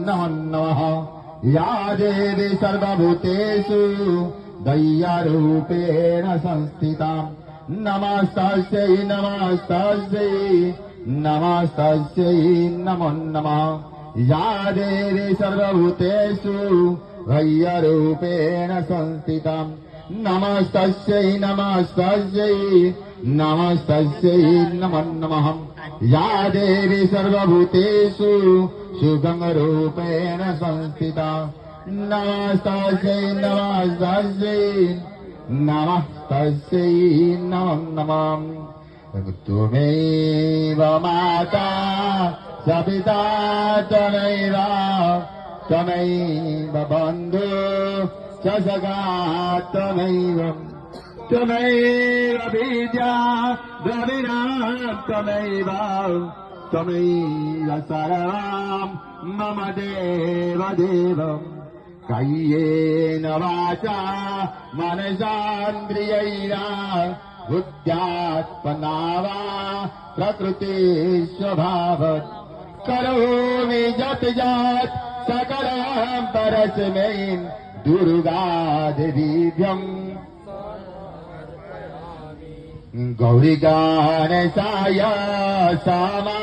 नमो नमः। या देवी सर्वभूतेषु दय्यारूपेण संस्थिता नमस्तस्यै नमस्तस्यै नमस्तस्यै नमो नमः। या देवी सर्वभूतेषु दय्यारूपेण संस्थिता नमस्तस्यै नमस्तस्यै नमस्तस्यै नमो नमः। या देवी सर्वभूतेषु सुगंरूपेण संस्थिता नमस्तस्यै नमस्तस्यै नमस्तस्यै नमो नमः। त्वमेव माता च पिता त्वमेव बन्धु च सखा त्वमेव विद्या द्रविणा त्वमेव सर्वं मम देव देव। कायेन वाचा मनसान्द्रियैरा बुद्ध्यात्मना वा प्रकृति स्वभावत् करोमि यत् यत् सकलं परस्मै दुर्गादेवीभ्यम् गौरी गणेशाय सामा